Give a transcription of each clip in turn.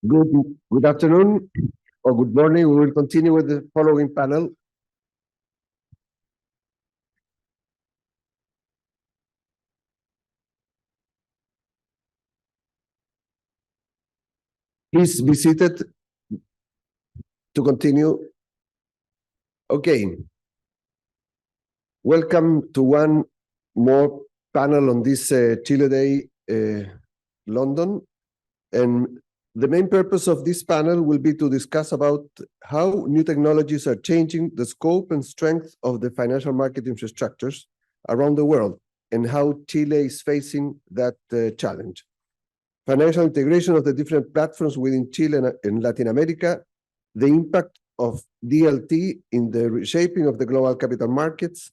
Good afternoon or good morning. We will continue with the following panel. Please be seated to continue. Okay. Welcome to one more panel on this Chile Day, London. And the main purpose of this panel will be to discuss about how new technologies are changing the scope and strength of the financial market infrastructures around the world and how Chile is facing that challenge. Financial integration of the different platforms within Chile and Latin America, the impact of DLT in the reshaping of the global capital markets,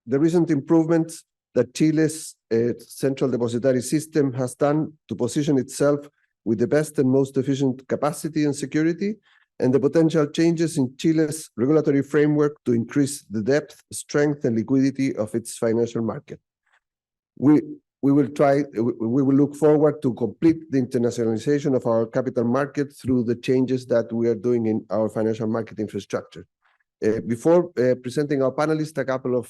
the recent improvements that Chile's central depository system has done to position itself with the best and most efficient capacity and security, and the potential changes in Chile's regulatory framework to increase the depth, strength, and liquidity of its financial market. We will look forward to complete the internationalization of our capital market through the changes that we are doing in our financial market infrastructure. Before presenting our panelists, a couple of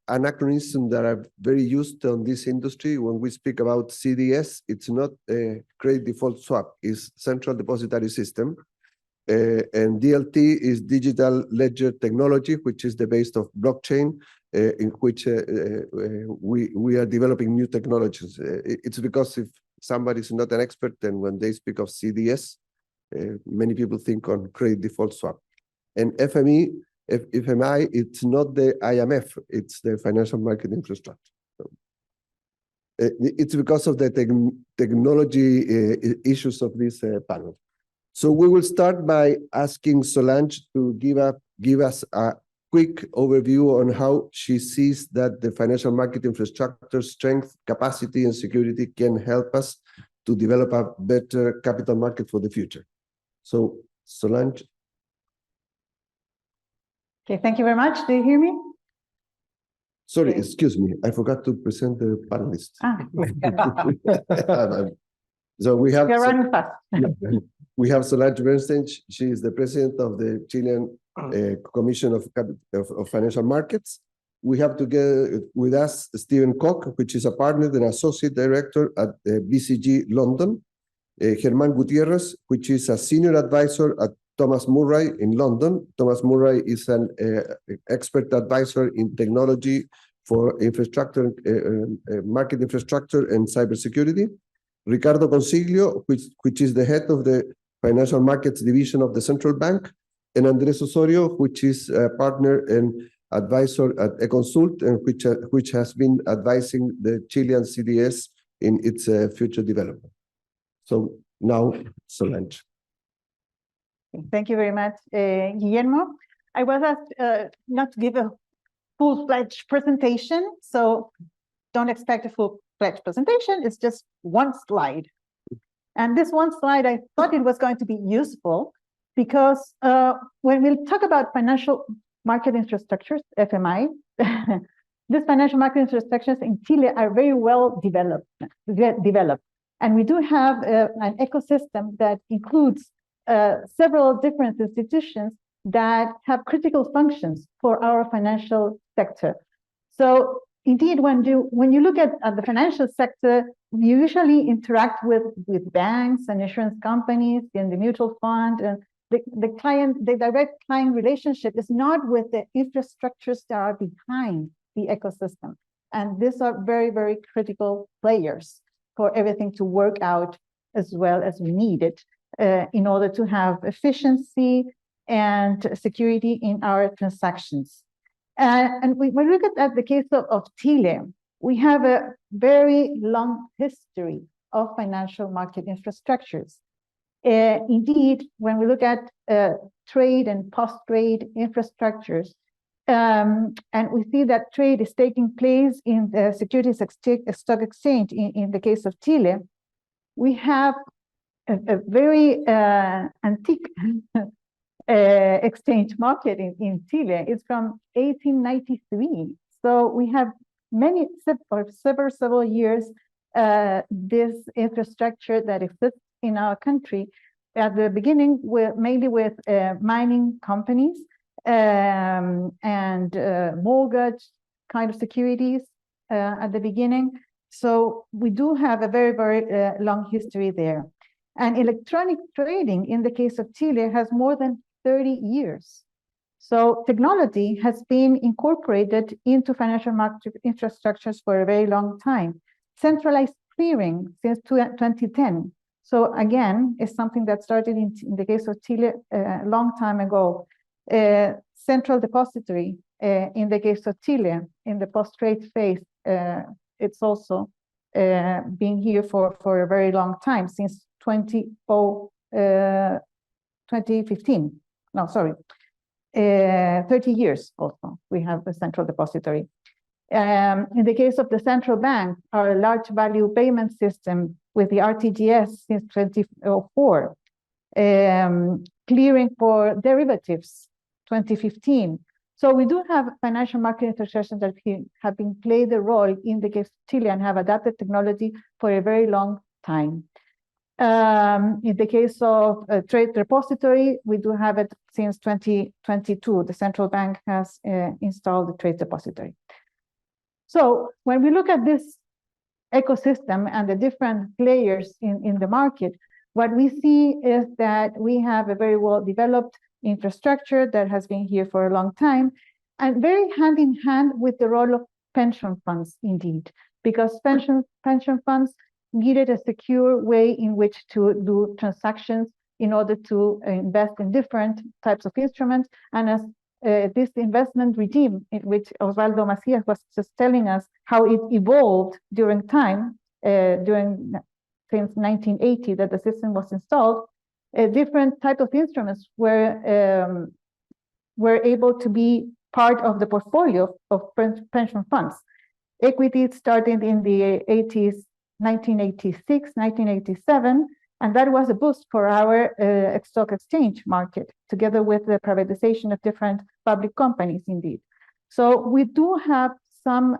anachronisms that are very used on this industry. When we speak about CDS, it's not a credit default swap, it's central depository system. And DLT is digital ledger technology, which is the base of blockchain, in which we are developing new technologies. It's because if somebody is not an expert, then when they speak of CDS, many people think on credit default swap. And FMI, it's not the IMF, it's the financial market infrastructure. So, it's because of the technology issues of this panel. So we will start by asking Solange to give us a quick overview on how she sees that the financial market infrastructure strength, capacity, and security can help us to develop a better capital market for the future. So Solange. Okay, thank you very much. Do you hear me? Sorry, excuse me. I forgot to present the panelists. So we have. You're running fast. We have Solange Bernstein. She is the president of the Chilean Commission of Financial Markets. We have together with us Stephen Koch, which is a partner and associate director at BCG London. Germán Gutiérrez, which is a senior advisor at Thomas Murray in London. Thomas Murray is an expert advisor in technology for infrastructure, market infrastructure and cybersecurity. Ricardo Consiglio, which is the head of the Financial Markets Division of the Central Bank, and Andrés Osorio, which is a partner and advisor at Econsult, and which has been advising the Chilean CDS in its future development. So now, Solange. Thank you very much, Guillermo. I was asked not to give a full-fledged presentation, so don't expect a full-fledged presentation. It's just one slide. And this one slide, I thought it was going to be useful because when we talk about financial market infrastructures, FMI, these financial market infrastructures in Chile are very well developed. And we do have an ecosystem that includes several different institutions that have critical functions for our financial sector. So indeed, when you look at the financial sector, you usually interact with banks and insurance companies and the mutual fund, and the direct client relationship is not with the infrastructures that are behind the ecosystem. And these are very, very critical players for everything to work out as well as we need it. In order to have efficiency and security in our transactions. And when we look at the case of Chile, we have a very long history of financial market infrastructures. Indeed, when we look at trade and post-trade infrastructures, and we see that trade is taking place in the Securities Stock Exchange in the case of Chile, we have a very antique exchange market in Chile. It's from 1893. So we have several years this infrastructure that exists in our country at the beginning mainly with mining companies and mortgage kind of securities at the beginning. So we do have a very, very long history there. And electronic trading in the case of Chile has more than 30 years. So technology has been incorporated into financial market infrastructures for a very long time. Centralized clearing since 2010. So again, it's something that started in the case of Chile a long time ago. Central depository in the case of Chile in the post-trade phase, it's also been here for a very long time, since 2015. No, sorry. 30 years also, we have the central depository. In the case of the central bank, our large value payment system with the RTGS since 2004, clearing for derivatives, 2015. So we do have financial market institutions that have been played a role in the case of Chile and have adapted technology for a very long time. In the case of a trade repository, we do have it since 2022. The central bank has installed the trade repository. So when we look at this ecosystem and the different players in the market, what we see is that we have a very well-developed infrastructure that has been here for a long time, and very hand in hand with the role of pension funds, indeed, because pension funds needed a secure way in which to do transactions in order to invest in different types of instruments. And as this investment regime, in which Osvaldo Macias was just telling us how it evolved during time, since 1980 that the system was installed, different types of instruments were able to be part of the portfolio of pension funds. Equities started in the 80s, 1986, 1987, and that was a boost for our stock exchange market, together with the privatization of different public companies, indeed. So we do have some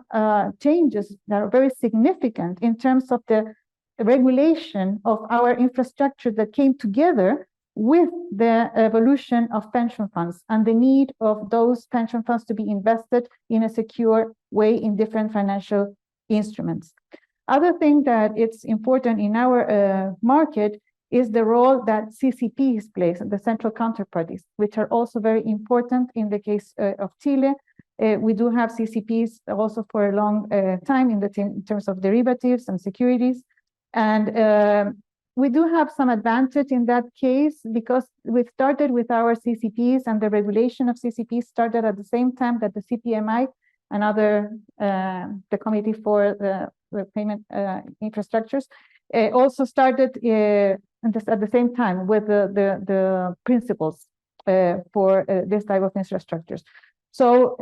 changes that are very significant in terms of the regulation of our infrastructure that came together with the evolution of pension funds and the need of those pension funds to be invested in a secure way in different financial instruments. Other thing that it's important in our market is the role that CCPs plays, the central counterparties, which are also very important in the case of Chile. We do have CCPs also for a long time in terms of derivatives and securities. And we do have some advantage in that case because we started with our CCPs, and the regulation of CCPs started at the same time that the CPMI and other, the Committee for the Payment Infrastructures, also started at the same time with the principles for this type of infrastructures. So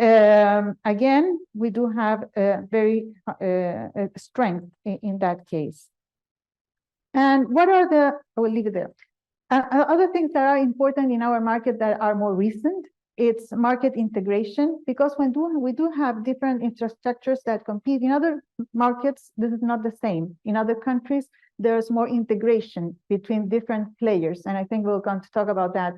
again, we do have a very strength in that case. And what are I will leave it there. Other things that are important in our market that are more recent, it's market integration, because when we do have different infrastructures that compete in other markets, this is not the same. In other countries, there's more integration between different players, and I think we're going to talk about that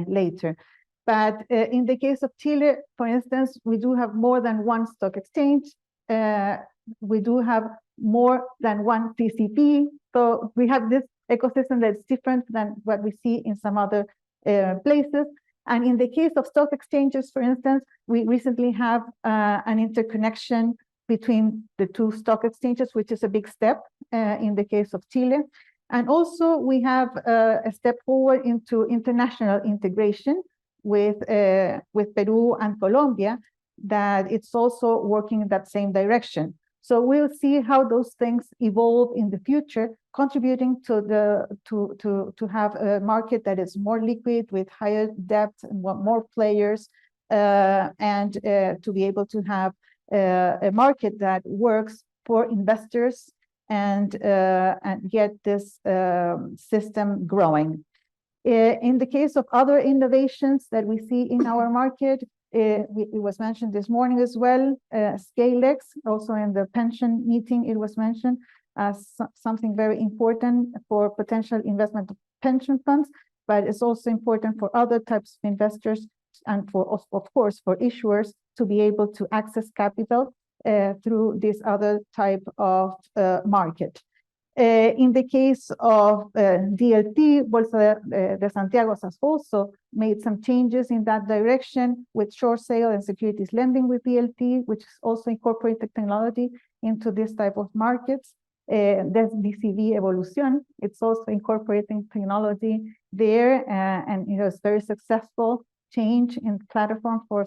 later. But in the case of Chile, for instance, we do have more than one stock exchange. We do have more than one CCP. So we have this ecosystem that's different than what we see in some other places. And in the case of stock exchanges, for instance, we recently have an interconnection between the two stock exchanges, which is a big step in the case of Chile. And also we have a step forward into international integration with Peru and Colombia, that it's also working in that same direction. So we'll see how those things evolve in the future, contributing to have a market that is more liquid with higher depth and more players, and to be able to have a market that works for investors and get this system growing. In the case of other innovations that we see in our market, it was mentioned this morning as well, Scalex, also in the pension meeting it was mentioned. as something very important for potential investment of pension funds, but it's also important for other types of investors and of course, for issuers to be able to access capital through this other type of market. In the case of DLT, Bolsa de Santiago has also made some changes in that direction with short sale and securities lending with DLT, which is also incorporating technology into this type of markets. There's DCV Evolución, it's also incorporating technology there, and it's very successful change in platform for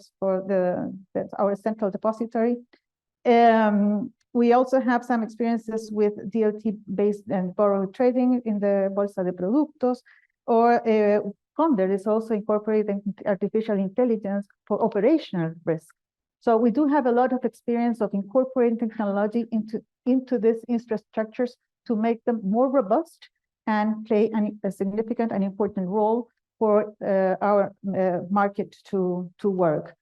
our central depository. We also have some experiences with DLT-based and borrow trading in the Bolsa de Productos, or Condor is also incorporating artificial intelligence for operational risk. So we do have a lot of experience of incorporating technology into these infrastructures to make them more robust and play a significant and important role for our market to work.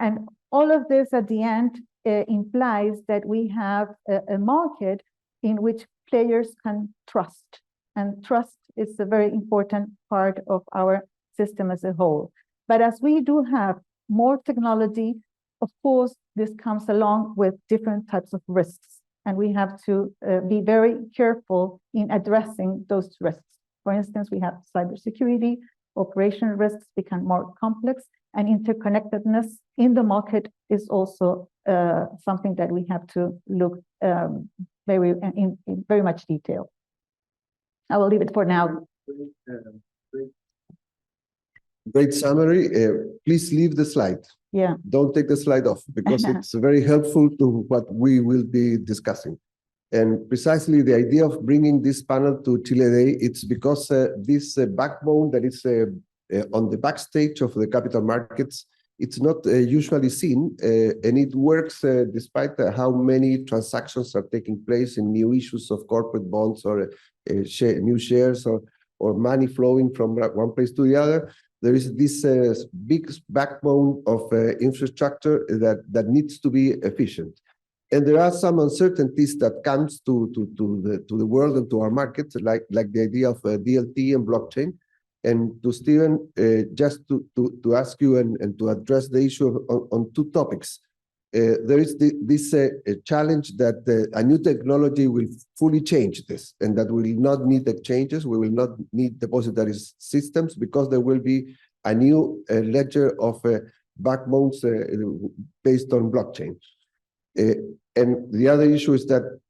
And all of this at the end implies that we have a market in which players can trust, and trust is a very important part of our system as a whole. But as we do have more technology, of course, this comes along with different types of risks, and we have to be very careful in addressing those risks. For instance, we have cybersecurity, operational risks become more complex, and interconnectedness in the market is also something that we have to look in very much detail. I will leave it for now. Great summary. Please leave the slide. Yeah. Don't take the slide off, because it's very helpful to what we will be discussing. And precisely the idea of bringing this panel to Chile Day, it's because this backbone that is on the backstage of the capital markets, it's not usually seen, and it works despite how many transactions are taking place in new issues of corporate bonds or new shares or money flowing from one place to the other. There is this big backbone of infrastructure that needs to be efficient. And there are some uncertainties that comes to the world and to our markets, like the idea of DLT and blockchain. And to Steven, just to ask you and to address the issue on two topics. There is this challenge that a new technology will fully change this, and that we will not need exchanges, we will not need depository systems, because there will be a new ledger of backbones based on blockchain. And the other issue is that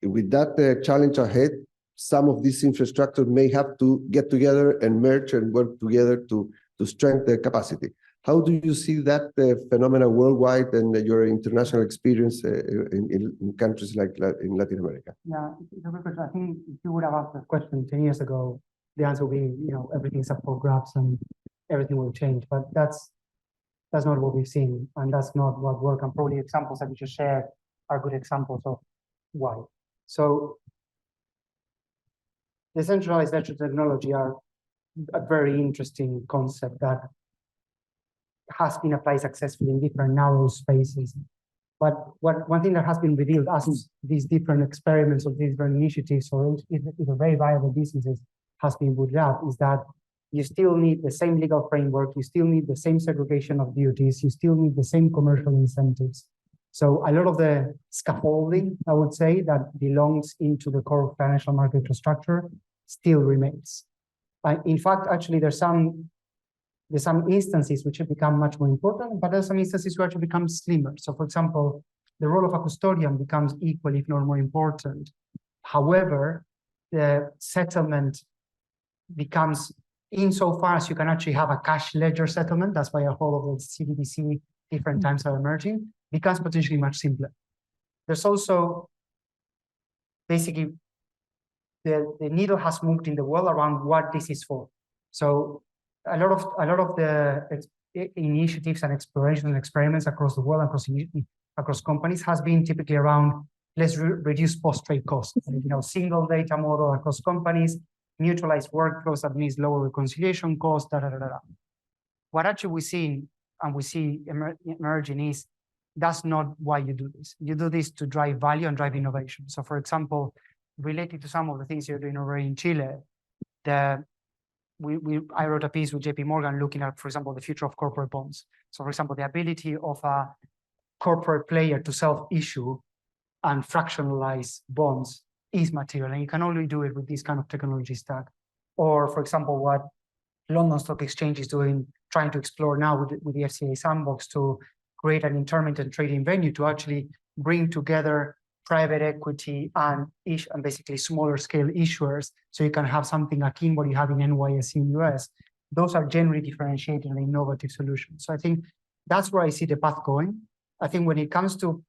with that challenge ahead, some of this infrastructure may have to get together and merge and work together to strengthen their capacity. How do you see that phenomenon worldwide and your international experience in countries like in Latin America? Yeah, I think if you would have asked that question 10 years ago, the answer would be, everything's up for grabs and everything will change. But that's not what we've seen, and that's not what works. And probably examples that you just shared are good examples of why. So decentralized ledger technology are a very interesting concept that has been applied successfully in different narrow spaces. But one thing that has been revealed as these different experiments or these different initiatives or either very viable businesses has been put up is that you still need the same legal framework, you still need the same segregation of duties, you still need the same commercial incentives. So a lot of the scaffolding, I would say, that belongs into the core financial market infrastructure still remains. In fact, actually, there's some instances which have become much more important, but there's some instances which have become slimmer. So, for example, the role of a custodian becomes equal, if not more important. However, the settlement becomes, insofar as you can actually have a cash ledger settlement, that's why a whole of the CBDC different times are emerging, becomes potentially much simpler. There's also basically the needle has moved in the world around what this is for. So a lot of the initiatives and exploration and experiments across the world, across companies, has been typically around let's reduce post-trade costs. Single data model across companies, neutralized workflows that means lower reconciliation costs. What actually we see emerging is that's not why you do this. You do this to drive value and drive innovation. So, for example, related to some of the things you're doing already in Chile, I wrote a piece with JP Morgan looking at, for example, the future of corporate bonds. So, for example, the ability of a corporate player to self-issue and fractionalize bonds is material, and you can only do it with this kind of technology stack. Or, for example, what London Stock Exchange is doing, trying to explore now with the FCA sandbox to create an intermittent trading venue to actually bring together private equity and basically smaller scale issuers, so you can have something akin what you have in NYSE in US. Those are generally differentiated and innovative solutions. So I think that's where I see the path going. I think when it comes to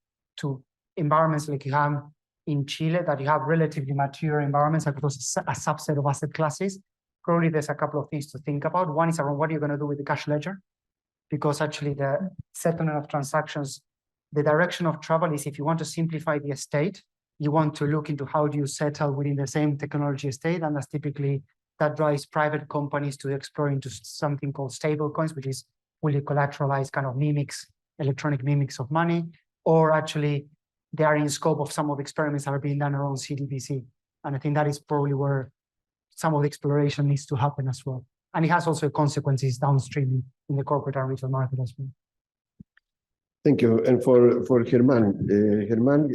environments like you have in Chile, that you have relatively mature environments across a subset of asset classes, probably there's a couple of things to think about. One is around what you're going to do with the cash ledger, because actually the settlement of transactions, the direction of travel is, if you want to simplify the estate, you want to look into how do you settle within the same technology estate, and that's typically, that drives private companies to explore into something called stable coins, which is fully collateralized kind of mimics, electronic mimics of money, or actually they are in scope of some of the experiments that are being done around CDBC. And I think that is probably where some of the exploration needs to happen as well. And it has also consequences downstream in the corporate and retail market as well. Thank you. And for Germán, Germán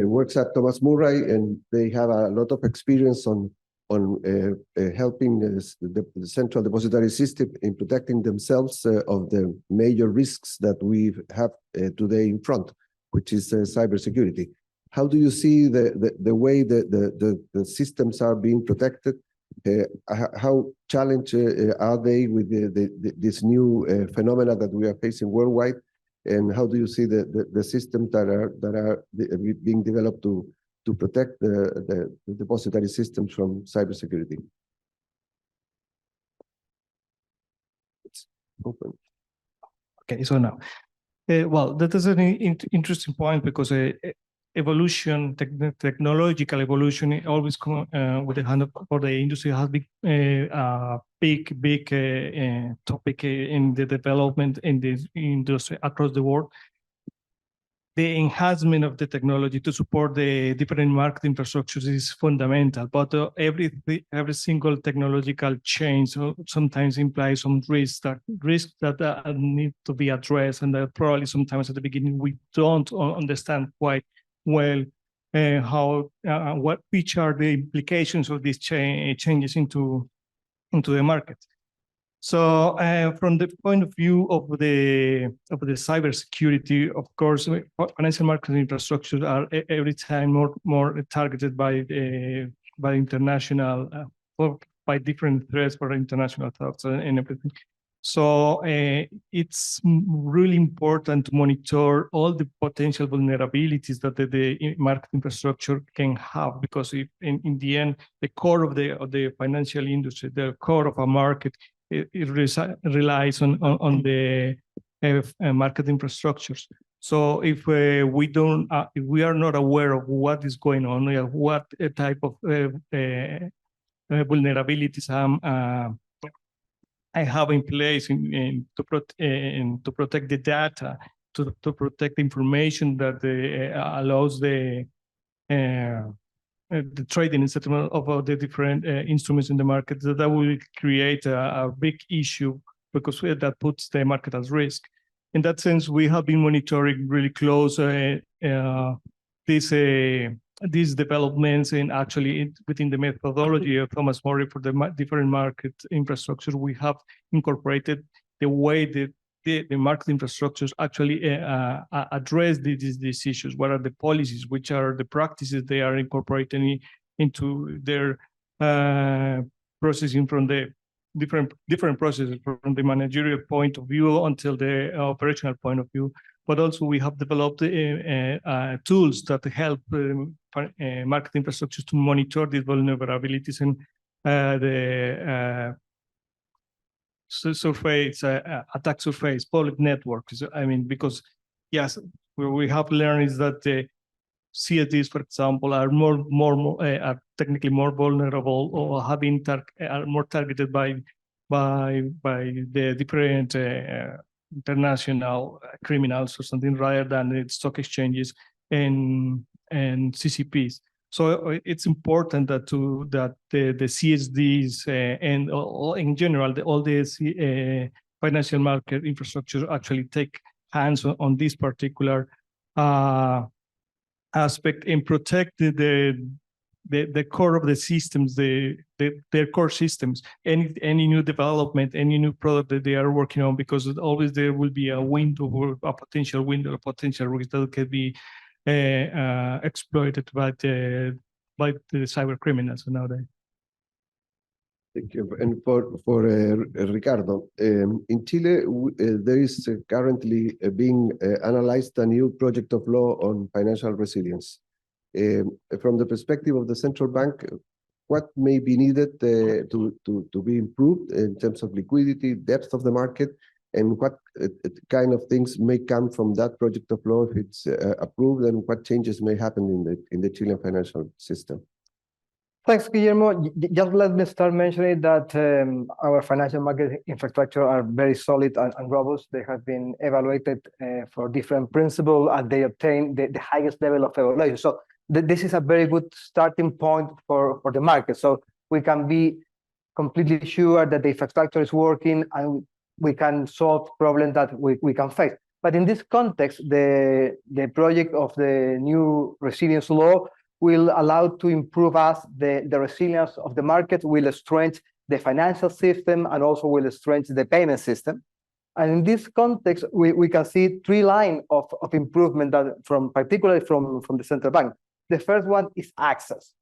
works at Thomas Murray, and they have a lot of experience on helping the central depository system in protecting themselves of the major risks that we have today in front, which is cybersecurity. How do you see the way the systems are being protected? How challenged are they with this new phenomena that we are facing worldwide? And how do you see the systems that are being developed to protect the depository systems from cybersecurity? It's open. Okay, so now, well, that is an interesting point, because evolution, technological evolution, always come with the hand for the industry has been a big topic in the development in the industry across the world. The enhancement of the technology to support the different market infrastructures is fundamental, but every single technological change sometimes implies some risks that need to be addressed, and that probably sometimes at the beginning we don't understand quite well which are the implications of these changes into the market. So from the point of view of the cybersecurity, of course, financial market infrastructures are every time more targeted by international or by different threats for international threats and everything. So it's really important to monitor all the potential vulnerabilities that the market infrastructure can have, because in the end, the core of the financial industry, the core of a market, it relies on the market infrastructures. So if we are not aware of what is going on, what type of vulnerabilities I have in place to protect the data, to protect the information that allows the trading and settlement of the different instruments in the market, that will create a big issue, because that puts the market at risk. In that sense, we have been monitoring really close these developments, and actually within the methodology of Thomas Murray for the different market infrastructure, we have incorporated the way that the market infrastructures actually address these issues. What are the policies? Which are the practices they are incorporating into their processing from the different processes, from the managerial point of view until the operational point of view. But also we have developed tools that help market infrastructures to monitor these vulnerabilities and the surface, attack surface, public networks. I mean, because yes, what we have learned is that the CSDs, for example, are are technically more vulnerable, or are more targeted by the different international criminals or something, rather than the stock exchanges and CCPs. So it's important that the CSDs and in general all the financial market infrastructure actually take hands on this particular aspect and protect the core of the systems, their core systems, any new development, any new product that they are working on, because always there will be a window or a potential risk that can be exploited by the cyber criminals nowadays. Thank you. And for Ricardo, in Chile, there is currently being analyzed a new project of law on financial resilience. From the perspective of the central bank, what may be needed to be improved in terms of liquidity, depth of the market, and what kind of things may come from that project of law if it's approved, and what changes may happen in the Chilean financial system? Thanks, Guillermo. Just let me start mentioning that our financial market infrastructure are very solid and robust. They have been evaluated for different principles, and they obtain the highest level of evaluation. So this is a very good starting point for the market. So we can be completely sure that the infrastructure is working and we can solve problems that we can face. But in this context, the project of the new resilience law will allow to improve us the resilience of the market, will strengthen the financial system, and also will strengthen the payment system. And in this context, we can see three lines of improvement that particularly from the central bank. The first one is access.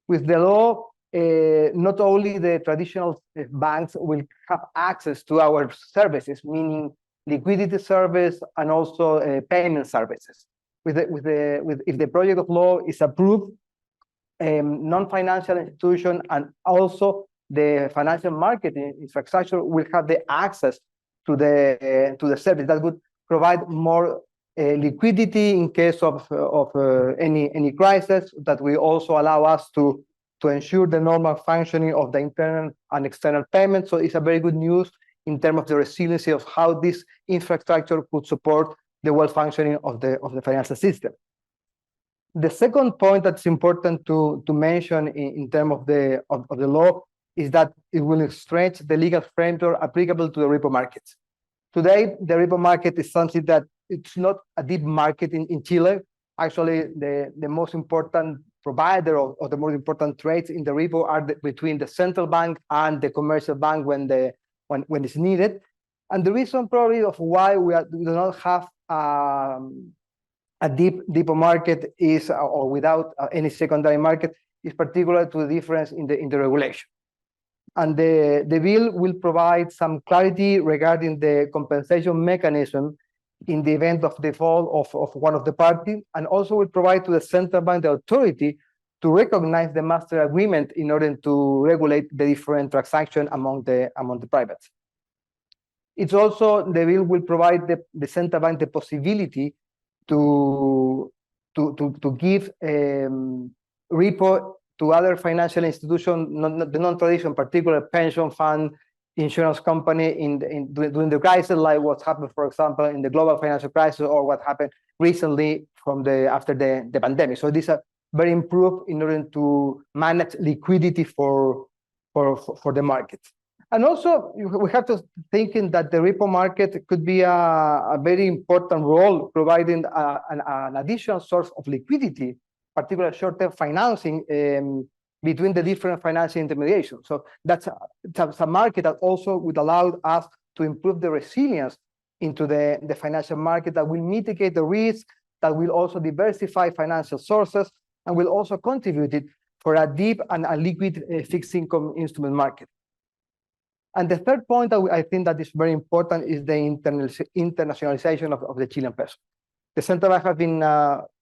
With the law, not only the traditional banks will have access to our services, meaning liquidity service and also payment services. If the project of law is approved, non-financial institution and also the financial market infrastructure will have the access to the service that would provide more liquidity in case of any crisis. That will also allow us to ensure the normal functioning of the internal and external payments. So it's a very good news in terms of the resiliency of how this infrastructure could support the well functioning of the financial system. The second point that's important to mention in terms of the law is that it will stretch the legal framework applicable to the repo markets. Today, the repo market is something that it's not a deep market in Chile. Actually, the most important provider of the most important trades in the repo are between the central bank and the commercial bank when it's needed. And the reason probably of why we do not have a deep market is, or without any secondary market, is particular to the difference in the regulation. And the bill will provide some clarity regarding the compensation mechanism in the event of default of one of the parties, and also will provide to the central bank the authority to recognize the master agreement in order to regulate the different transactions among the privates. It's also, the bill will provide the central bank the possibility to give repo to other financial institutions, the non-traditional, particular pension fund, insurance company during the crisis, like what happened, for example, in the global financial crisis, or what happened recently after the pandemic. So these are very improved in order to manage liquidity for the market. And also, we have to think that the repo market could be a very important role, providing an additional source of liquidity, particularly short-term financing between the different financial intermediations. So that's a market that also would allow us to improve the resilience into the financial market, that will mitigate the risk, that will also diversify financial sources, and will also contribute for a deep and a liquid fixed income instrument market. And the third point that I think that is very important is the internationalization of the Chilean peso. The central bank has been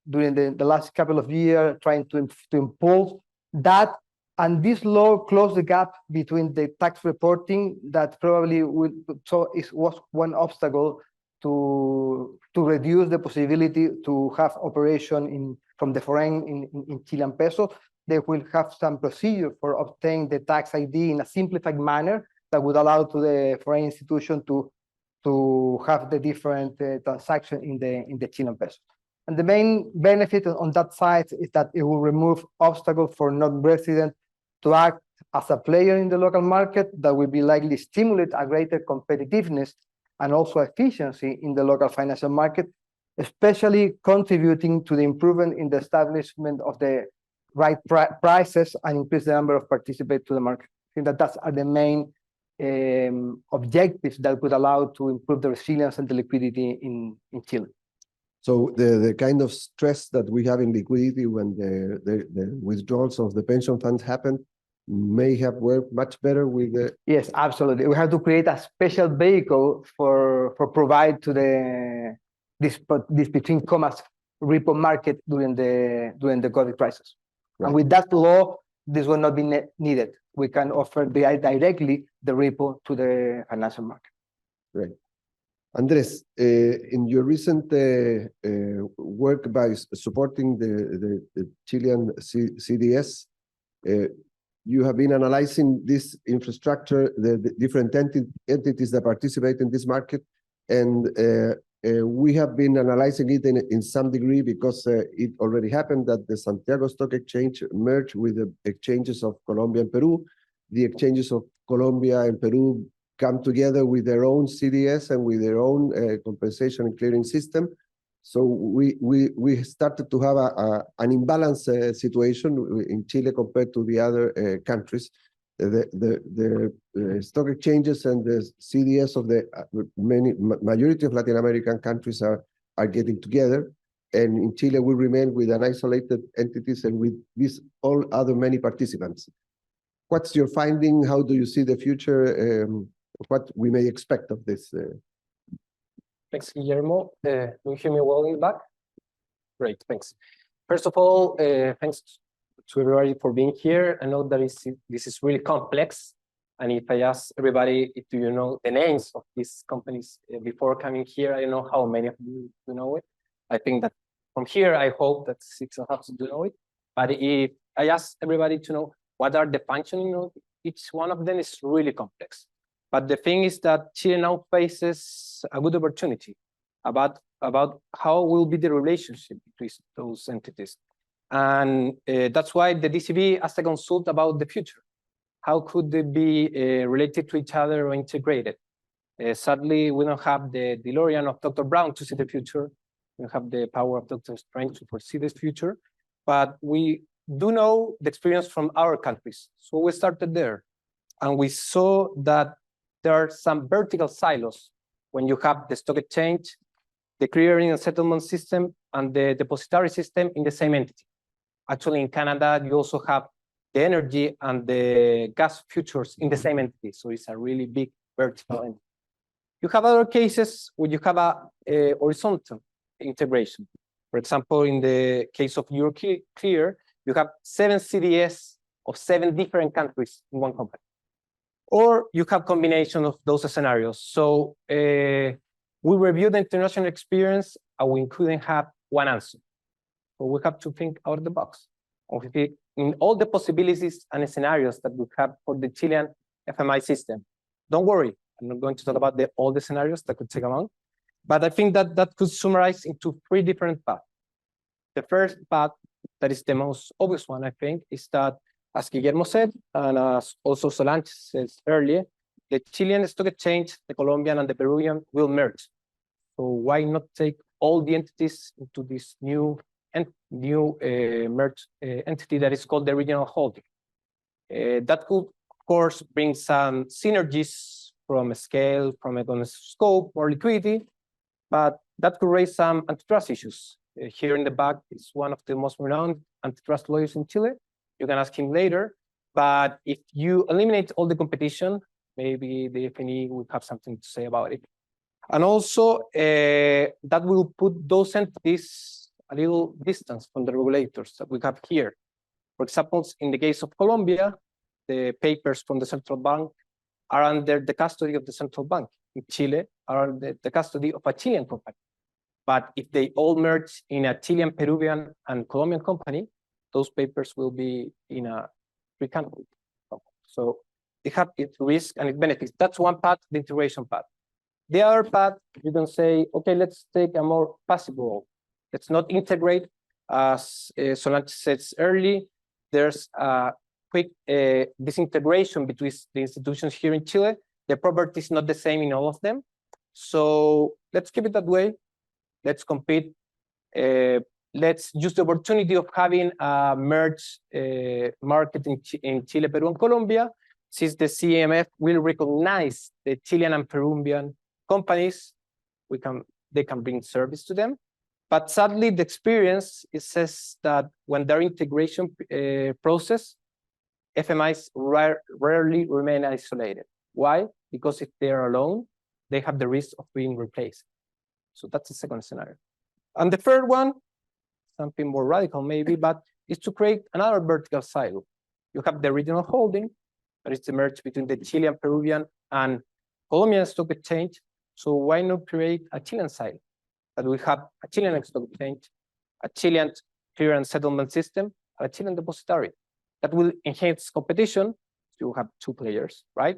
during the last couple of years trying to impulse that, and this law closed the gap between the tax reporting that probably was one obstacle to reduce the possibility to have operation from the foreign in Chilean peso. They will have some procedure for obtaining the tax ID in a simplified manner that would allow to the foreign institution to have the different transaction in the Chilean peso. And the main benefit on that side is that it will remove obstacles for non-residents to act as a player in the local market that will be likely stimulate a greater competitiveness and also efficiency in the local financial market, especially contributing to the improvement in the establishment of the right prices and increase the number of participants to the market. I think that that's are the main objectives that could allow to improve the resilience and the liquidity in Chile. So the kind of stress that we have in liquidity when the withdrawals of the pension funds happen may have worked much better with the. Yes, absolutely. We have to create a special vehicle for provide to the this between commas repo market during the COVID crisis. Right. And with that law, this will not be needed. We can offer directly the repo to the financial market. Right. Andres, in your recent work by supporting the Chilean CDS, you have been analyzing this infrastructure, the different entities that participate in this market, and we have been analyzing it in some degree because it already happened that the Santiago Stock Exchange merged with the exchanges of Colombia and Peru. The exchanges of Colombia and Peru come together with their own CDS and with their own compensation and clearing system. So we started to have an imbalanced situation in Chile compared to the other countries. The stock exchanges and the CDS of the majority of Latin American countries are getting together, and in Chile we remain with an isolated entities and with these all other many participants. What's your finding? How do you see the future? What we may expect of this? Thanks, Guillermo. Do you hear me well in the back? Great, thanks. First of all, thanks to everybody for being here. I know that this is really complex. And if I ask everybody, do you know the names of these companies before coming here? I don't know how many of you do know it. I think that from here, I hope that 6 of us do know it. But if I ask everybody to know what are the functioning of each one of them, is really complex. But the thing is that Chile now faces a good opportunity about how will be the relationship between those entities. And that's why the DCB asked a consult about the future. How could they be related to each other or integrated? Sadly, we don't have the DeLorean of Dr. Brown to see the future. We don't have the power of Dr. Strange to foresee this future. But we do know the experience from our countries. So we started there. And we saw that there are some vertical silos when you have the stock exchange, the clearing and settlement system, and the depository system in the same entity. Actually, in Canada, you also have the energy and the gas futures in the same entity. So it's a really big vertical entity. You have other cases where you have a horizontal integration. For example, in the case of Euroclear, you have 7 CDS of 7 different countries in one company. Or you have combination of those scenarios. So we reviewed the international experience and we couldn't have one answer. So we have to think out of the box. In all the possibilities and scenarios that we have for the Chilean FMI system. Don't worry, I'm not going to talk about all the scenarios that could take a month, but I think that could summarize into 3 different paths. The first path, that is the most obvious one, I think, is that, as Guillermo said, and as also Solange said earlier, the Chilean Stock Exchange, the Colombian and the Peruvian will merge. So why not take all the entities into this new merged entity that is called the regional holding? That could, of course, bring some synergies from a scale, from economic scope, more liquidity, but that could raise some antitrust issues. Here in the back is one of the most renowned antitrust lawyers in Chile. You can ask him later, but if you eliminate all the competition, maybe the FNE will have something to say about it. And also, that will put those entities a little distance from the regulators that we have here. For example, in the case of Colombia, the papers from the central bank are under the custody of the central bank. In Chile, are under the custody of a Chilean company. But if they all merge in a Chilean, Peruvian, and Colombian company, those papers will be in a free country. So they have its risk and its benefits. That's one path, the integration path. The other path, you can say, okay, let's take a more passive role. Let's not integrate. As Solange says early, there's a quick disintegration between the institutions here in Chile. The property is not the same in all of them. So let's keep it that way. Let's compete. Let's use the opportunity of having a merged market in Chile, Peru, and Colombia, since the CMF will recognize the Chilean and Peruvian companies. They can bring service to them. But sadly, the experience, it says that when their integration process, FMIs rarely remain isolated. Why? Because if they are alone, they have the risk of being replaced. So that's the second scenario. And the third one, something more radical maybe, but is to create another vertical silo. You have the regional holding, that is the merge between the Chilean, Peruvian, and Colombian stock exchange. So why not create a Chilean silo? That we have a Chilean stock exchange, a Chilean clearance settlement system, and a Chilean depository. That will enhance competition. You have two players, right?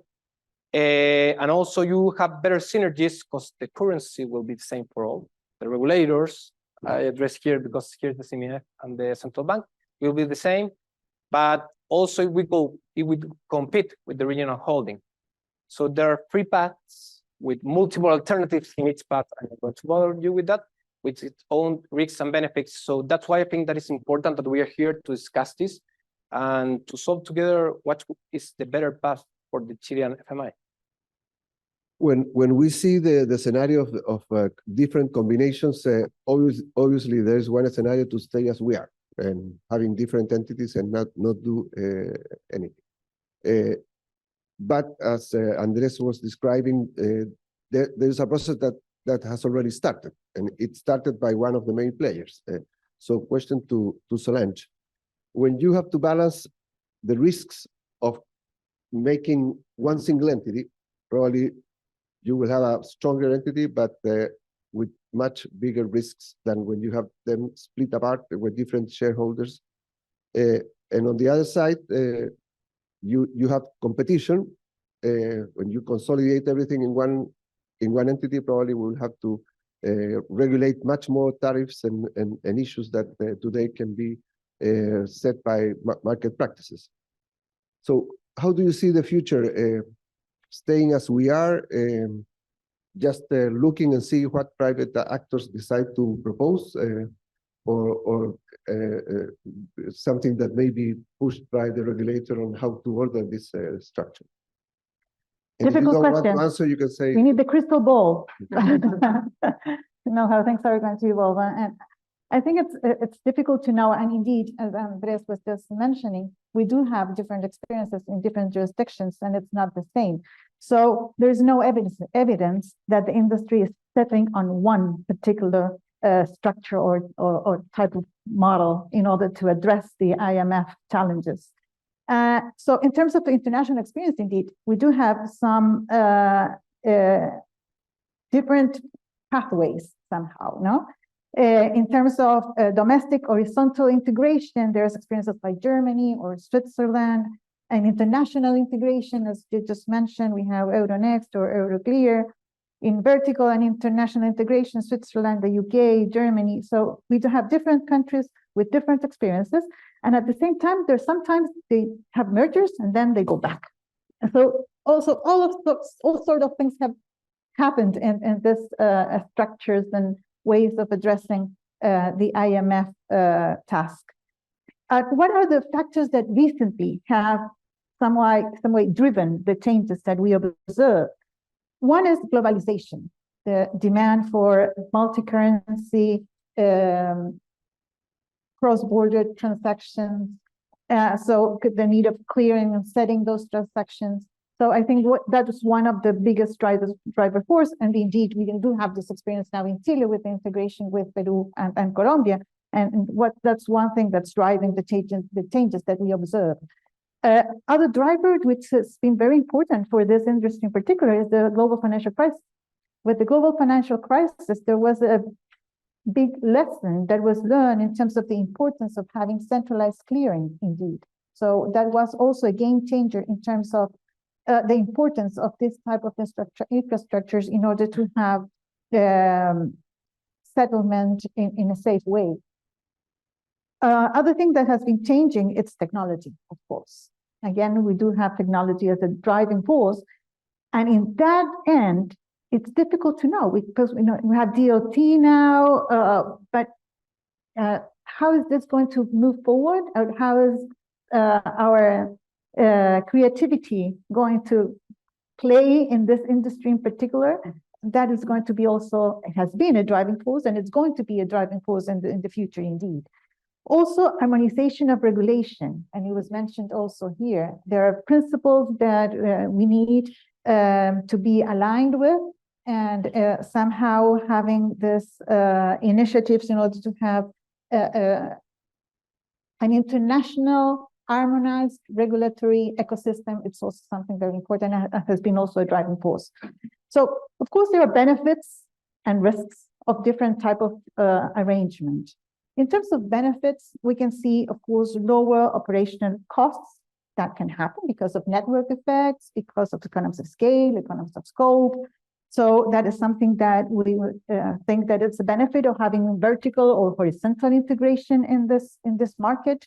And also you have better synergies because the currency will be the same for all. The regulators, I address here because here's the CMF and the central bank, will be the same. But also it would compete with the regional holding. So there are three paths with multiple alternatives in each path. I'm not going to bother you with that, with its own risks and benefits. So that's why I think that it's important that we are here to discuss this and to solve together what is the better path for the Chilean FMI. When we see the scenario of different combinations, obviously there's one scenario to stay as we are and having different entities and not do anything. But as Andres was describing, there's a process that has already started, and it started by one of the main players. So question to Solange, when you have to balance the risks of making one single entity, probably you will have a stronger entity, but with much bigger risks than when you have them split apart with different shareholders. And on the other side, you have competition. When you consolidate everything in one entity, probably will have to regulate much more tariffs and issues that today can be set by market practices. So how do you see the future? Staying as we are, just looking and see what private actors decide to propose, or something that may be pushed by the regulator on how to order this structure? And if you Difficult don't want question. to answer, you can say. We need the crystal ball to know how things are going to evolve. And I think it's difficult to know. And indeed, as Andres was just mentioning, we do have different experiences in different jurisdictions, and it's not the same. So there's no evidence that the industry is settling on one particular structure or type of model in order to address the IMF challenges. So in terms of the international experience, indeed, we do have some different pathways somehow, no? In terms of domestic horizontal integration, there's experiences like Germany or Switzerland, and international integration, as you just mentioned, we have Euronext or Euroclear. In vertical and international integration, Switzerland, the UK, Germany. So we do have different countries with different experiences. And at the same time, there's sometimes they have mergers and then they go back. And so also all sort of things have happened in this structures and ways of addressing the IMF task. What are the factors that recently have some way driven the changes that we observe? One is globalization, the demand for multi-currency, cross-border transactions. So the need of clearing and setting those transactions. So I think that is one of the biggest driver force. And indeed, we do have this experience now in Chile with the integration with Peru and Colombia. And that's one thing that's driving the changes that we observe. Other driver, which has been very important for this industry in particular, is the global financial crisis. With the global financial crisis, there was a big lesson that was learned in terms of the importance of having centralized clearing, indeed. So that was also a game changer in terms of the importance of this type of infrastructures in order to have settlement in a safe way. Other thing that has been changing, it's technology, of course. Again, we do have technology as a driving force. And in that end, it's difficult to know because we have DLT now, but how is this going to move forward? Or how is our creativity going to play in this industry in particular? That is going to be also, it has been a driving force, and it's going to be a driving force in the future indeed. Also, harmonization of regulation, and it was mentioned also here. There are principles that we need to be aligned with, and somehow having this initiatives in order to have an international harmonized regulatory ecosystem. It's also something very important and has been also a driving force. So, of course, there are benefits and risks of different type of arrangement. In terms of benefits, we can see, of course, lower operational costs that can happen because of network effects, because of economies of scale, economies of scope. So that is something that we would think that it's a benefit of having vertical or horizontal integration in this market.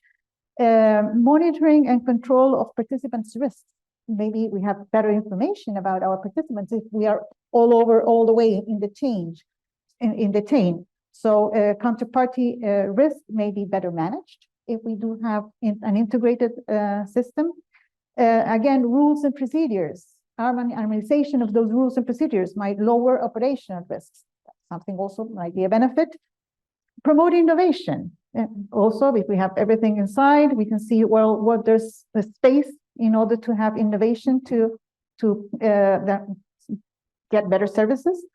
Monitoring and control of participants' risks. Maybe we have better information about our participants if we are all the way in the chain. So counterparty risk may be better managed if we do have an integrated system. Again, rules and procedures. Harmonization of those rules and procedures might lower operational risks. Something also might be a benefit. Promote innovation. Also, if we have everything inside, we can see, well, what there's a space in order to have innovation to get better services.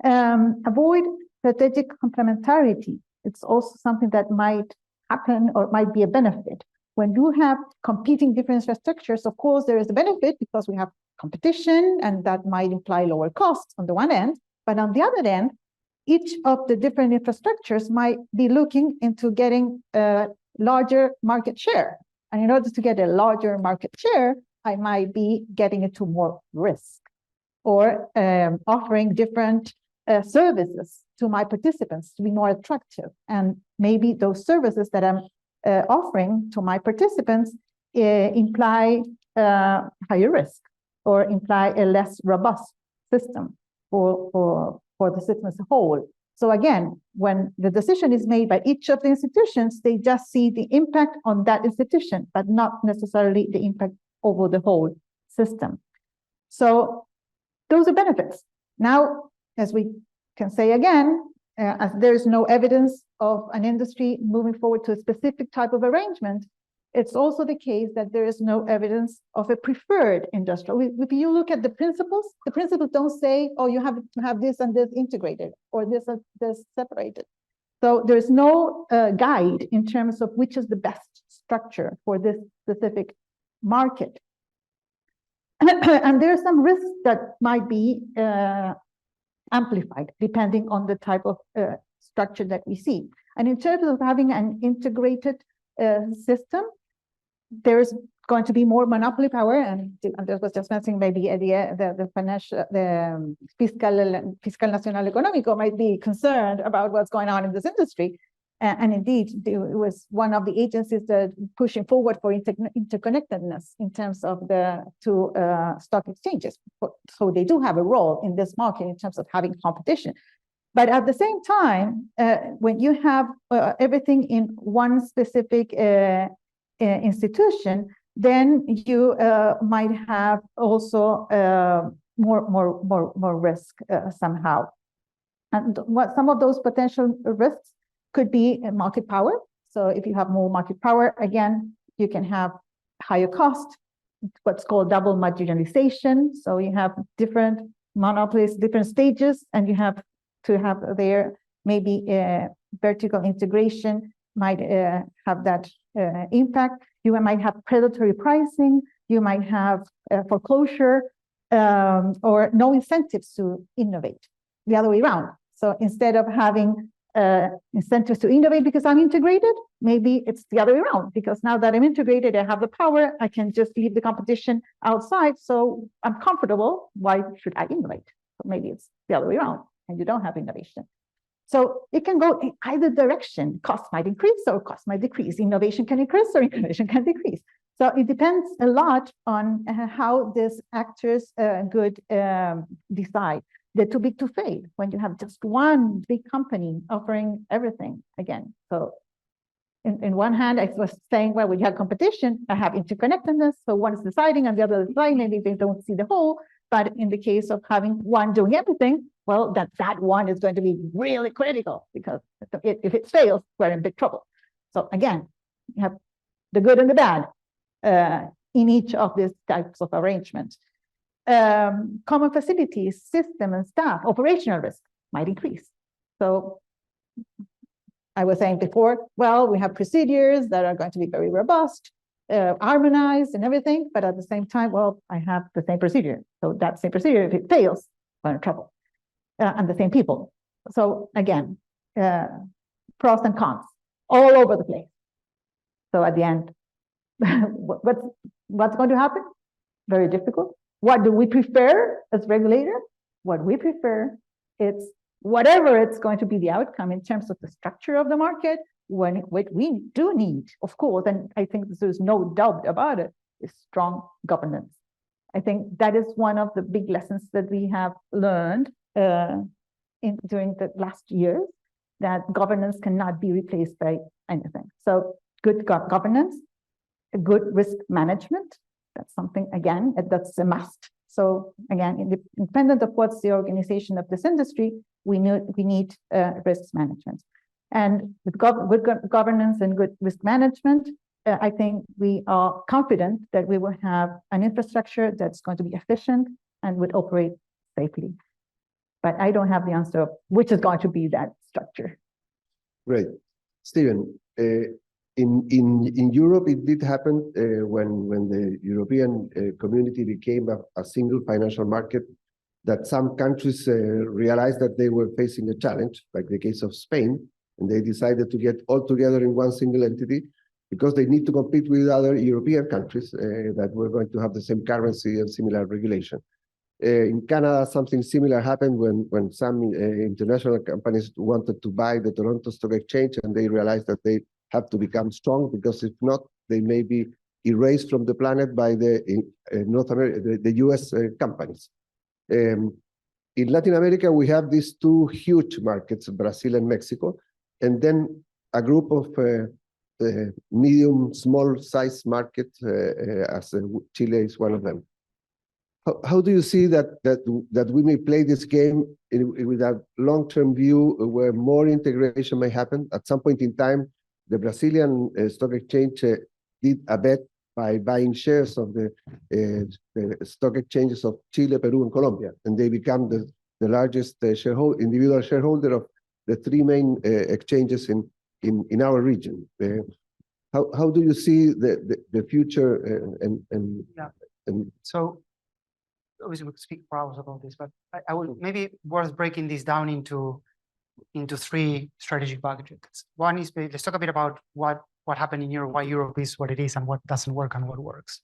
Avoid strategic complementarity. It's also something that might happen or might be a benefit. When you have competing different infrastructures, of course, there is a benefit because we have competition, and that might imply lower costs on the one end, but on the other end, each of the different infrastructures might be looking into getting a larger market share. And in order to get a larger market share, I might be getting into more risk or offering different services to my participants to be more attractive. And maybe those services that I'm offering to my participants imply higher risk or imply a less robust system for the system as a whole. So again, when the decision is made by each of the institutions, they just see the impact on that institution, but not necessarily the impact over the whole system. So those are benefits. Now, as we can say again, as there is no evidence of an industry moving forward to a specific type of arrangement, it's also the case that there is no evidence of a preferred industrial. If you look at the principles don't say, oh, you have to have this and this integrated or this and this separated. So there's no guide in terms of which is the best structure for this specific market. And there are some risks that might be amplified depending on the type of structure that we see. And in terms of having an integrated system, there's going to be more monopoly power, and I was just mentioning maybe the financial, the Fiscal Nacional Económico might be concerned about what's going on in this industry. And indeed, it was one of the agencies that pushing forward for interconnectedness in terms of the two stock exchanges. So they do have a role in this market in terms of having competition. But at the same time, when you have everything in one specific institution, then you might have also more risk somehow. And what some of those potential risks could be market power. So if you have more market power, again, you can have higher cost, what's called double marginalization. So you have different monopolies, different stages, and you have to have there maybe vertical integration might have that impact. You might have predatory pricing. You might have foreclosure or no incentives to innovate. The other way around. So instead of having incentives to innovate because I'm integrated, maybe it's the other way around. Because now that I'm integrated, I have the power. I can just leave the competition outside. So I'm comfortable. Why should I innovate? So maybe it's the other way around, and you don't have innovation. So it can go in either direction. Cost might increase or cost might decrease. Innovation can increase or innovation can decrease. So it depends a lot on how these actors could decide. They're too big to fail when you have just one big company offering everything again. So in one hand, I was saying, well, when you have competition, I have interconnectedness. So one is deciding and the other is deciding, maybe they don't see the whole. But in the case of having one doing everything, well, that one is going to be really critical, because if it fails, we're in big trouble. So again, you have the good and the bad in each of these types of arrangements. Common facilities, system and staff, operational risk might increase. So I was saying before, well, we have procedures that are going to be very robust, harmonized and everything, but at the same time, well, I have the same procedure. So that same procedure, if it fails, we're in trouble. And the same people. So again, pros and cons all over the place. So at the end, what's going to happen? Very difficult. What do we prefer as regulator? What we prefer is whatever it's going to be the outcome in terms of the structure of the market. What we do need, of course, and I think there's no doubt about it, is strong governance. I think that is one of the big lessons that we have learned during the last years, that governance cannot be replaced by anything. So good governance, a good risk management, that's something, again, that's a must. So again, independent of what's the organization of this industry, we need risk management. And with good governance and good risk management, I think we are confident that we will have an infrastructure that's going to be efficient and would operate safely. But I don't have the answer of which is going to be that structure. Great. Steven, in Europe, it did happen when the European community became a single financial market, that some countries realized that they were facing a challenge, like the case of Spain, and they decided to get all together in one single entity, because they need to compete with other European countries that were going to have the same currency and similar regulation. In Canada, something similar happened when some international companies wanted to buy the Toronto Stock Exchange, and they realized that they have to become strong, because if not, they may be erased from the planet by the North America, the US companies. In Latin America, we have these two huge markets, Brazil and Mexico, and then a group of medium, small size markets, as Chile is one of them. How do you see that we may play this game with a long-term view, where more integration may happen? At some point in time, the Brazilian stock exchange did a bet by buying shares of the stock exchanges of Chile, Peru, and Colombia, and they become the largest individual shareholder of the three main exchanges in our region. How do you see the future So obviously we could speak for hours about this, but I would maybe worth breaking this down into three strategic buckets. One is, let's talk a bit about what happened in Europe, why Europe is what it is, and what doesn't work and what works.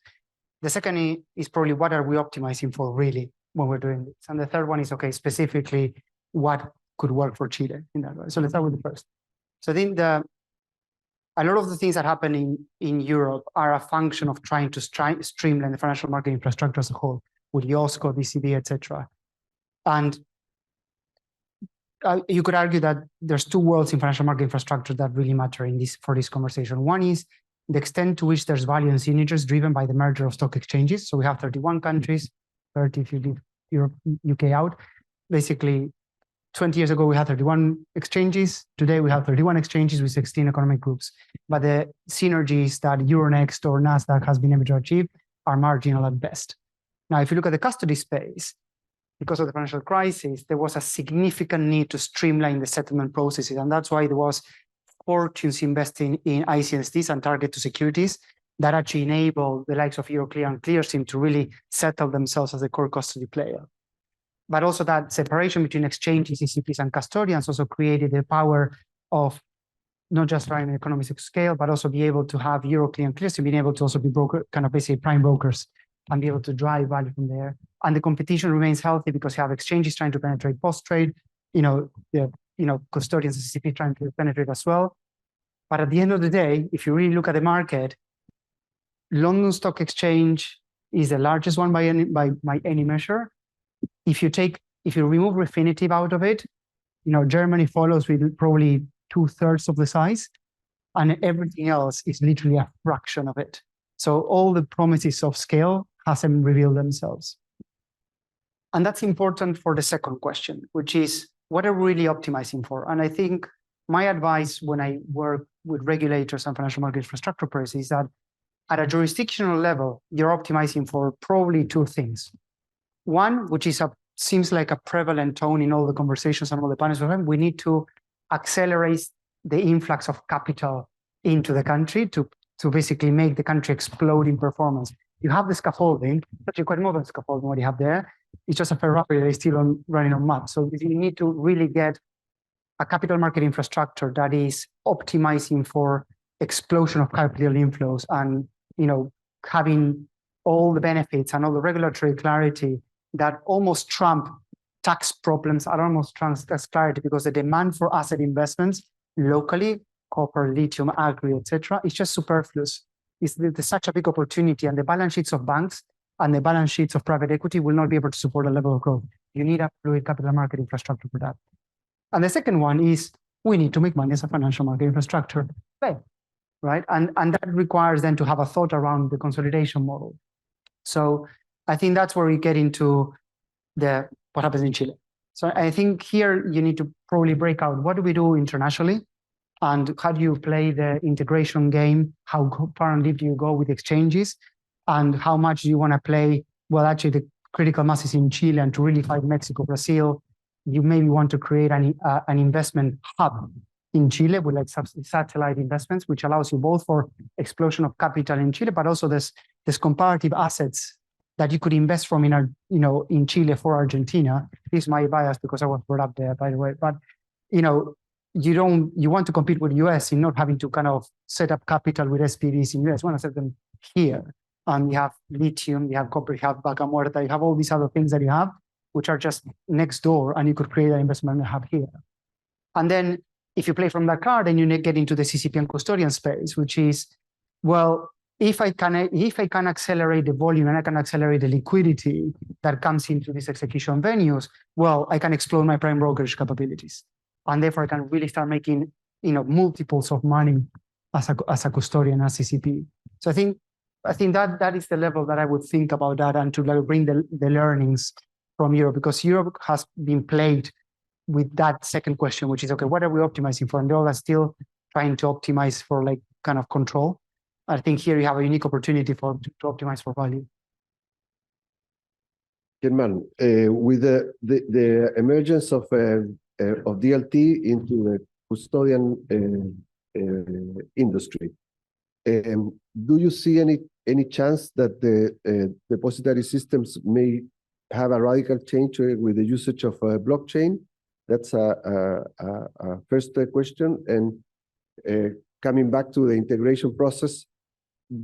The second is probably what are we optimizing for really when we're doing this. And the third one is, okay, specifically what could work for Chile in that way. So let's start with the first. So I think a lot of the things that happen in Europe are a function of trying to streamline the financial market infrastructure as a whole, with IOSCO, BCB, etc. And you could argue that there's two worlds in financial market infrastructure that really matter for this conversation. One is the extent to which there's value and synergies driven by the merger of stock exchanges. So we have 31 countries, 30 if you leave Europe, UK out. Basically, 20 years ago, we had 31 exchanges. Today, we have 31 exchanges with 16 economic groups. But the synergies that Euronext or NASDAQ has been able to achieve are marginal at best. Now, if you look at the custody space, because of the financial crisis, there was a significant need to streamline the settlement processes. And that's why there was fortunes investing in ICSDs and target to securities that actually enabled the likes of Euroclear and Clearstream to really settle themselves as a core custody player. But also that separation between exchanges, ECPs, and custodians also created the power of not just running economies of scale, but also be able to have Euroclear and Clearstream being able to also be kind of basically prime brokers and be able to drive value from there. And the competition remains healthy because you have exchanges trying to penetrate post-trade. You know, the custodians and CCP trying to penetrate as well. But at the end of the day, if you really look at the market, London Stock Exchange is the largest one by any measure. If you remove Refinitiv out of it, Germany follows with probably 2/3 of the size, and everything else is literally a fraction of it. So all the promises of scale hasn't revealed themselves. And that's important for the second question, which is what are we really optimizing for? And I think my advice when I work with regulators and financial market infrastructure players is that at a jurisdictional level, you're optimizing for probably two things. One, which seems like a prevalent tone in all the conversations and all the panels, we need to accelerate the influx of capital into the country to basically make the country explode in performance. You have the scaffolding, actually quite modern scaffolding what you have there. It's just a Ferrari that is still running on mud. So you need to really get a capital market infrastructure that is optimizing for explosion of capital inflows and having all the benefits and all the regulatory clarity that almost trump tax problems are almost trump tax clarity, because the demand for asset investments locally, copper, lithium, agri, etc., is just superfluous. There's such a big opportunity, and the balance sheets of banks and the balance sheets of private equity will not be able to support a level of growth. You need a fluid capital market infrastructure for that. And the second one is we need to make money as a financial market infrastructure, right? And that requires then to have a thought around the consolidation model. So I think that's where we get into what happens in Chile. So I think here you need to probably break out what do we do internationally, and how do you play the integration game? How far and deep do you go with exchanges? And how much do you want to play? Well, actually, the critical mass is in Chile, and to really fight Mexico, Brazil, you maybe want to create an investment hub in Chile with like satellite investments, which allows you both for explosion of capital in Chile, but also there's comparative assets that you could invest from in Chile for Argentina. This is my bias because I was brought up there, by the way. But you want to compete with the US in not having to kind of set up capital with SPVs in US. You want to set them here. And you have lithium, you have copper, you have Vaca Muerta, you have all these other things that you have, which are just next door, and you could create an investment hub here. And then if you play from that card, then you get into the CCP and custodian space, which is, well, if I can accelerate the volume and I can accelerate the liquidity that comes into these execution venues, well, I can explore my prime brokerage capabilities. And therefore I can really start making, multiples of money as a custodian, as CCP. So I think that is the level that I would think about that, and to bring the learnings from Europe, because Europe has been plagued with that second question, which is, okay, what are we optimizing for? And they all are still trying to optimize for like kind of control. I think here you have a unique opportunity to optimize for value. Germán, with the emergence of DLT into the custodian industry, do you see any chance that the depository systems may have a radical change with the usage of blockchain? That's a first question. And coming back to the integration process,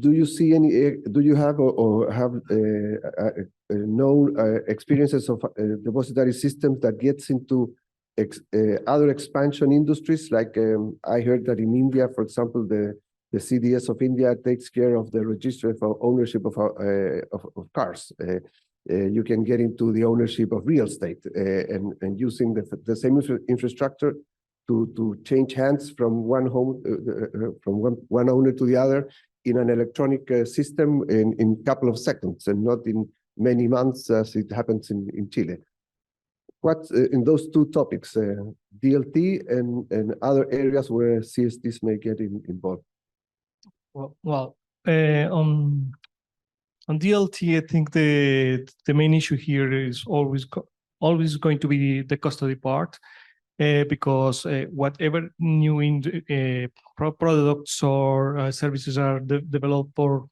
do you have or have known experiences of depository systems that gets into other expansion industries? Like I heard that in India, for example, the CDS of India takes care of the register for ownership of cars. You can get into the ownership of real estate and using the same infrastructure to change hands from one home, from one owner to the other in an electronic system in a couple of seconds, and not in many months as it happens in Chile. What in those two topics, DLT and other areas where CSDs may get involved? Well, on DLT, I think the main issue here is always going to be the custody part, because whatever new products or services are developed for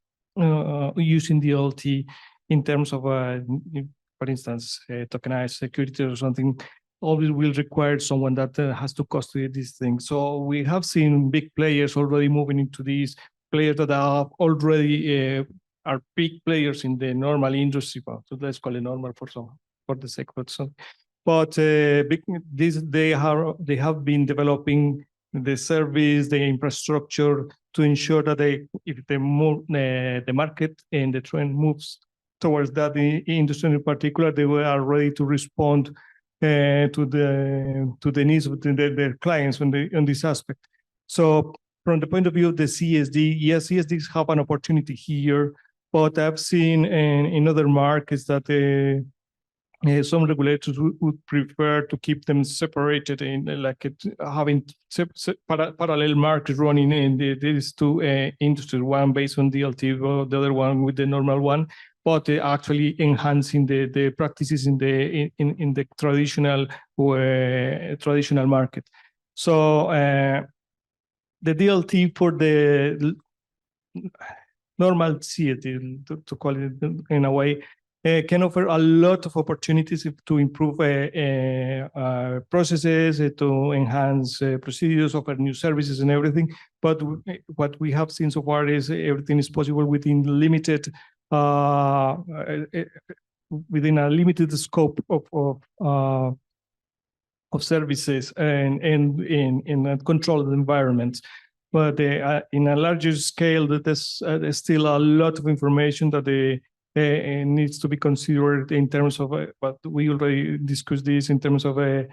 using DLT in terms of, for instance, tokenized security or something, always will require someone that has to custody these things. So we have seen big players already moving into these, players that are already are big players in the normal industry. So let's call it normal for the sake of some. But they have been developing the service, the infrastructure to ensure that if the market and the trend moves towards that industry in particular, they are ready to respond to the needs of their clients on this aspect. So from the point of view of the CSD, yes, CSDs have an opportunity here, but I've seen in other markets that some regulators would prefer to keep them separated in having parallel markets running in these two industries, one based on DLT, the other one with the normal one, but actually enhancing the practices in the traditional market. So the DLT for the normal CSD, to call it in a way, can offer a lot of opportunities to improve processes, to enhance procedures, offer new services and everything. But what we have seen so far is everything is possible within within a limited scope of services and in a controlled environment. But in a larger scale, there's still a lot of information that needs to be considered in terms of what we already discussed this in terms of the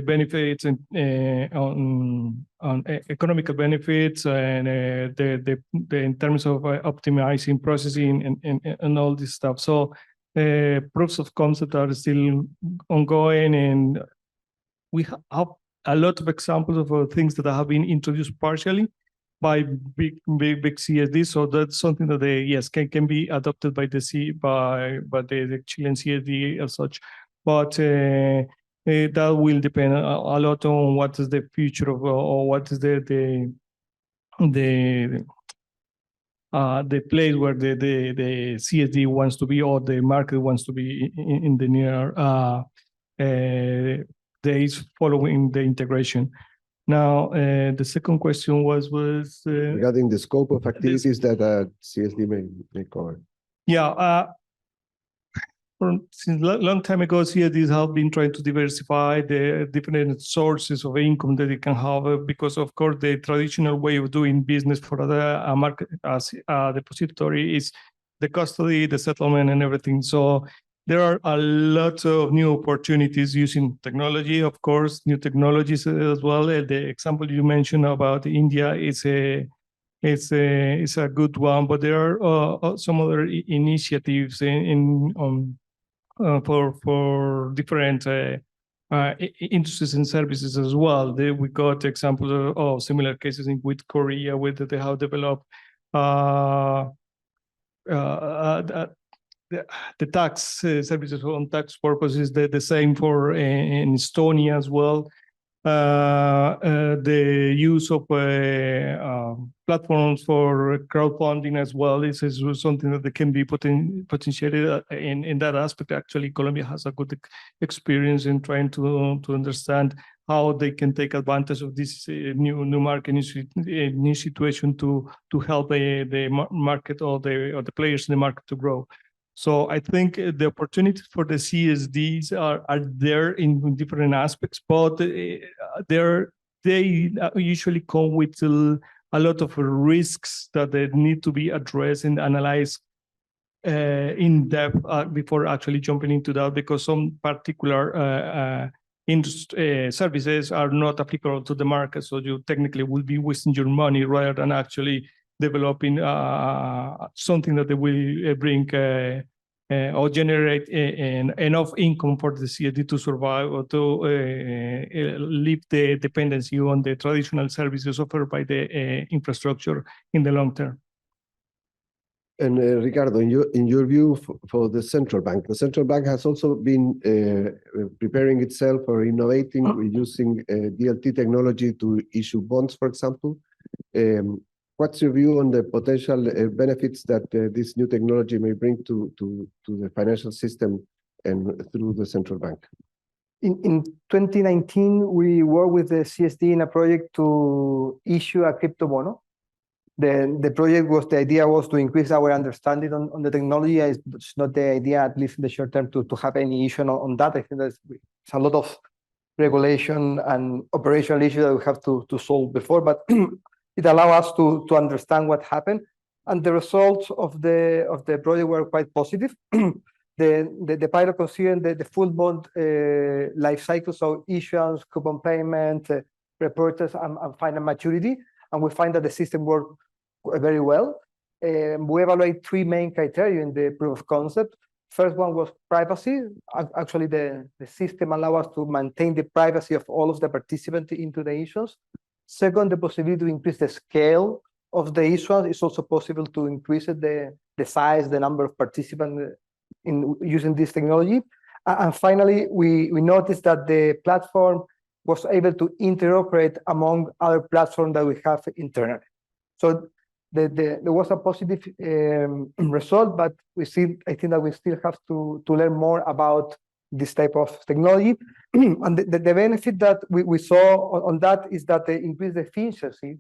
benefits and on economical benefits and the in terms of optimizing processing and all this stuff. So proofs of concept are still ongoing, and we have a lot of examples of things that have been introduced partially by big CSD. So that's something that can be adopted by the Chilean CSD as such. But that will depend a lot on what is the future of or what is the place where the CSD wants to be or the market wants to be in the near days following the integration. Now, the second question was regarding the scope of activities that CSD may cover. Yeah, since a long time ago, CSDs have been trying to diversify the different sources of income that they can have, because of course the traditional way of doing business for a market as a depository is the custody, the settlement, and everything. So there are a lot of new opportunities using technology, of course, new technologies as well. The example you mentioned about India is a good one, but there are some other initiatives for different industries and services as well. We got examples of similar cases with Korea, where they have developed the tax services on tax purposes. The same for in Estonia as well. The use of platforms for crowdfunding as well is something that can be potentiated in that aspect. Actually, Colombia has a good experience in trying to understand how they can take advantage of this new market, new situation to help the market or the players in the market to grow. So I think the opportunities for the CSDs are there in different aspects, but they usually come with a lot of risks that they need to be addressed and analyzed in depth before actually jumping into that, because some particular services are not applicable to the market. So you technically will be wasting your money rather than actually developing something that they will bring or generate enough income for the CSD to survive or to leave the dependency on the traditional services offered by the infrastructure in the long term. And Ricardo, in your view for the central bank has also been preparing itself or innovating using DLT technology to issue bonds, for example. What's your view on the potential benefits that this new technology may bring to the financial system and through the central bank? In 2019, we worked with the CSD in a project to issue a crypto bono. The project was, the idea was to increase our understanding on the technology. It's not the idea, at least in the short term, to have any issue on that. I think there's a lot of regulation and operational issues that we have to solve before, but it allows us to understand what happened. And the results of the project were quite positive. The pilot considered the full bond life cycle, so issuance, coupon payment, repurchase, and final maturity. And we find that the system worked very well. We evaluate 3 main criteria in the proof of concept. First one was privacy. Actually, the system allows us to maintain the privacy of all of the participants into the issuance. Second, the possibility to increase the scale of the issuance. It's also possible to increase the size, the number of participants in using this technology. And finally, we noticed that the platform was able to interoperate among other platforms that we have internally. So there was a positive result, but I think that we still have to learn more about this type of technology. And the benefit that we saw on that is that they increased efficiency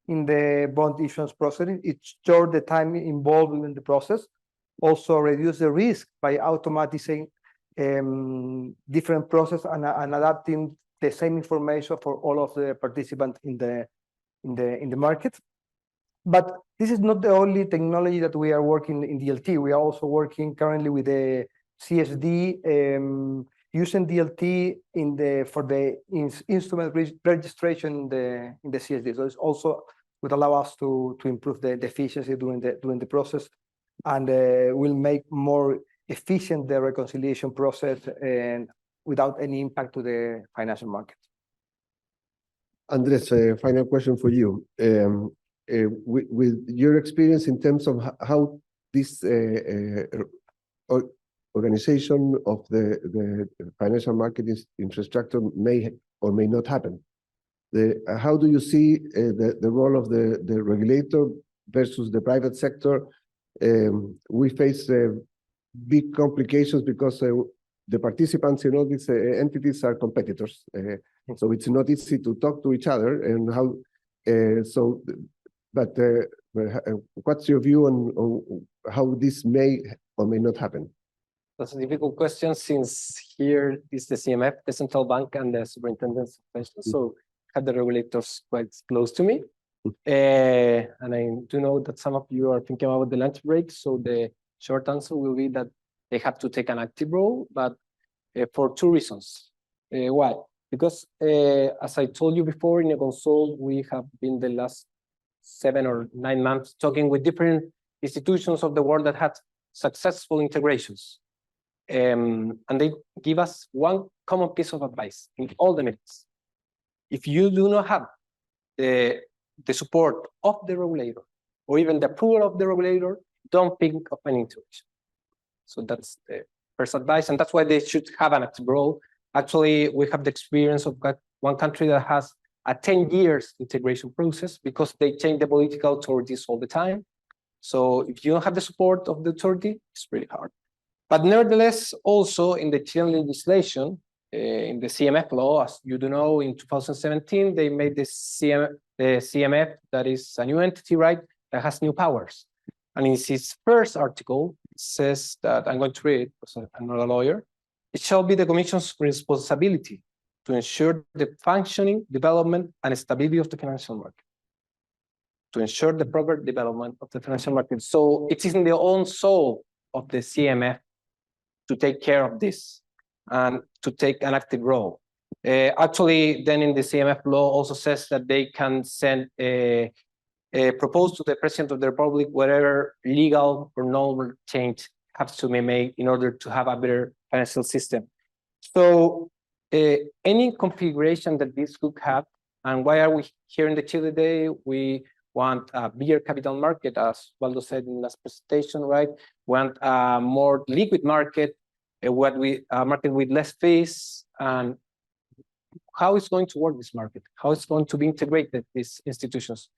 in the bond issuance process. It shortened the time involved in the process, also reduced the risk by automating different process and adapting the same information for all of the participants in the market. But this is not the only technology that we are working in DLT. We are also working currently with the CSD, using DLT for the instrument registration in the CSD. So it's also would allow us to improve the efficiency during the process, and will make more efficient the reconciliation process and without any impact to the financial market. Andres, a final question for you. With your experience in terms of how this organization of the financial market infrastructure may or may not happen, how do you see the role of the regulator versus the private sector? We face big complications because the participants in all these entities are competitors. So it's not easy to talk to each other and how, but what's your view on how this may or may not happen? That's a difficult question, since here is the CMF, the central bank, and the superintendents of pensions. So have the regulators quite close to me. And I do know that some of you are thinking about the lunch break. So the short answer will be that they have to take an active role, but for 2 reasons. Why? Because as I told you before, in Econsol, we have been the last 7 or 9 months talking with different institutions of the world that had successful integrations. And they give us one common piece of advice in all the meetings. If you do not have the support of the regulator, or even the approval of the regulator, don't think of any integration. So that's the first advice, and that's why they should have an active role. Actually, we have the experience of one country that has a 10 years integration process because they change the political authorities all the time. So if you don't have the support of the authority, it's really hard. But nevertheless, also in the Chilean legislation, in the CMF law, as you do know, in 2017, they made the CMF, that is a new entity, right, that has new powers. And in its first article, it says that, I'm going to read it because I'm not a lawyer, it shall be the Commission's responsibility to ensure the functioning, development, and stability of the financial market. To ensure the proper development of the financial market. So it is in the own soul of the CMF to take care of this and to take an active role. Actually, then in the CMF law also says that they can send propose to the President of the Republic whatever legal or normal change has to be made in order to have a better financial system. So any configuration that this could have, and why are we here in the Chile Day? We want a bigger capital market, as Waldo said in last presentation, right? We want a more liquid market, a market with less fees, and how it's going to work, this market, how it's going to be integrated, these institutions.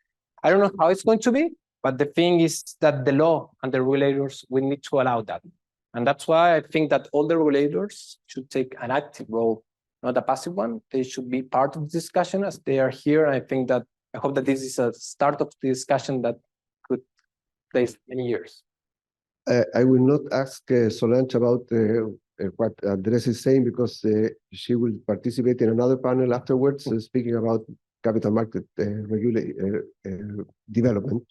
I don't know how it's going to be, but the thing is that the law and the regulators will need to allow that. And that's why I think that all the regulators should take an active role, not a passive one. They should be part of the discussion as they are here. I think that, I hope that this is a start of the discussion that days, many years. I will not ask Solange about what Andres is saying because she will participate in another panel afterwards, speaking about capital market development.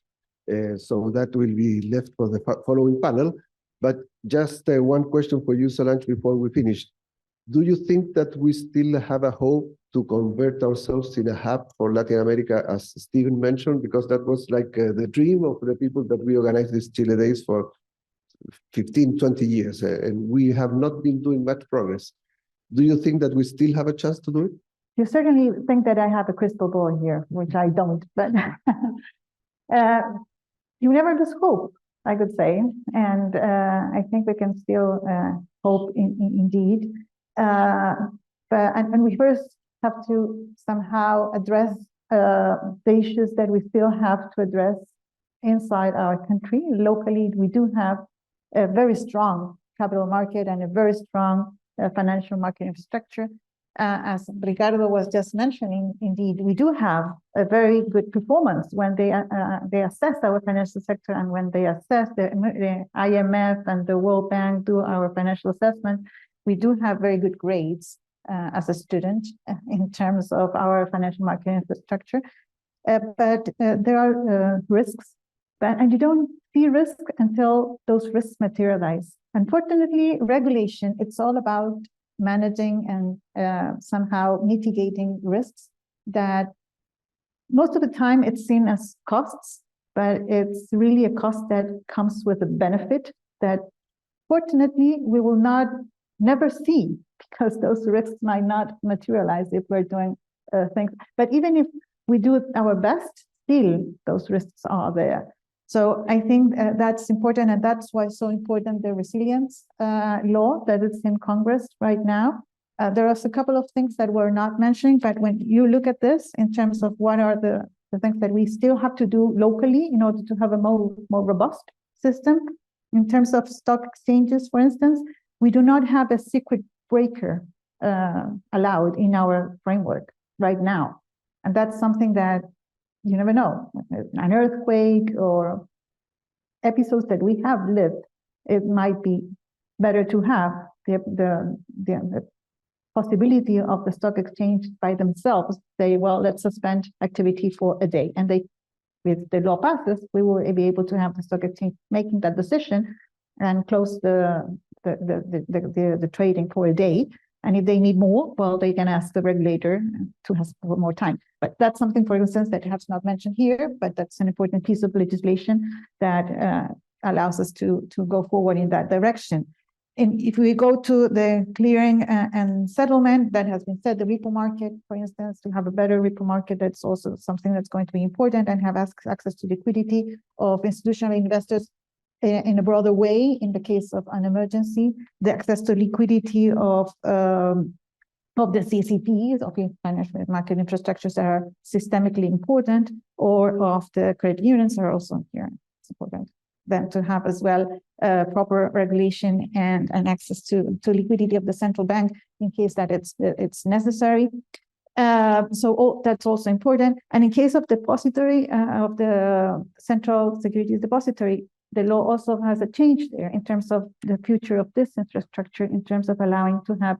So that will be left for the following panel. But just one question for you, Solange, before we finish. Do you think that we still have a hope to convert ourselves in a hub for Latin America, as Stephen mentioned? Because that was like the dream of the people that we organized these Chile Days for 15, 20 years, and we have not been doing much progress. Do you think that we still have a chance to do it? You certainly think that I have a crystal ball here, which I don't, but you never lose hope, I could say. And I think we can still hope indeed. And we first have to somehow address the issues that we still have to address inside our country. Locally, we do have a very strong capital market and a very strong financial market infrastructure. As Ricardo was just mentioning, indeed, we do have a very good performance when they assess our financial sector, and when they assess the IMF and the World Bank do our financial assessment, we do have very good grades as a student in terms of our financial market infrastructure. But there are risks, and you don't see risk until those risks materialize. Unfortunately, regulation, it's all about managing and somehow mitigating risks that most of the time it's seen as costs, but it's really a cost that comes with a benefit that fortunately we will never see, because those risks might not materialize if we're doing things. But even if we do our best, still those risks are there. So I think that's important, and that's why it's so important, the resilience law that is in Congress right now. There are a couple of things that we're not mentioning, but when you look at this in terms of what are the things that we still have to do locally in order to have a more robust system, in terms of stock exchanges, for instance, we do not have a circuit breaker allowed in our framework right now. And that's something that you never know, an earthquake or episodes that we have lived, it might be better to have the possibility of the stock exchange by themselves say, well, let's suspend activity for a day. And with the law passes, we will be able to have the stock exchange making that decision and close the trading for a day. And if they need more, well, they can ask the regulator to have more time. But that's something, for instance, that has not mentioned here, but that's an important piece of legislation that allows us to go forward in that direction. And if we go to the clearing and settlement, that has been said, the repo market, for instance, to have a better repo market, that's also something that's going to be important, and have access to liquidity of institutional investors in a broader way in the case of an emergency, the access to liquidity of the CCPs, of the financial market infrastructures that are systemically important, or of the credit unions are also here. It's important then to have as well proper regulation and access to liquidity of the central bank in case that it's necessary. So that's also important. And in case of depository of the central securities depository, the law also has a change there in terms of the future of this infrastructure, in terms of allowing to have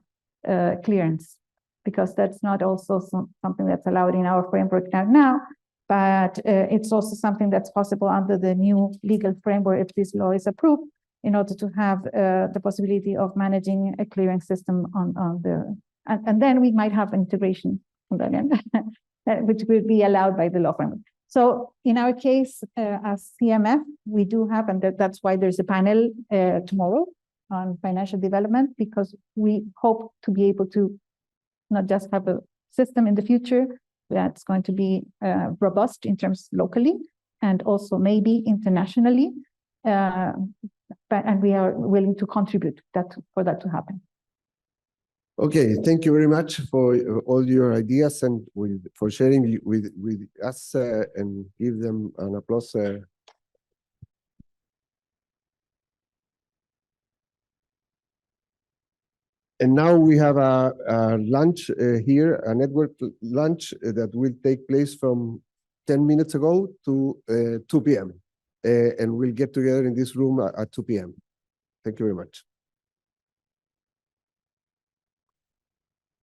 clearance, because that's not also something that's allowed in our framework now, but it's also something that's possible under the new legal framework if this law is approved, in order to have the possibility of managing a clearing system on the, and then we might have integration on that end, which will be allowed by the law framework. So in our case, as CMF, we do have, and that's why there's a panel tomorrow on financial development, because we hope to be able to not just have a system in the future that's going to be robust in terms locally and also maybe internationally, and we are willing to contribute for that to happen. Okay, thank you very much for all your ideas and for sharing with us, and give them an applause. And now we have a lunch here, a network lunch that will take place from 10 minutes ago to 2 p.m. and we'll get together in this room at 2 p.m. Thank you very much.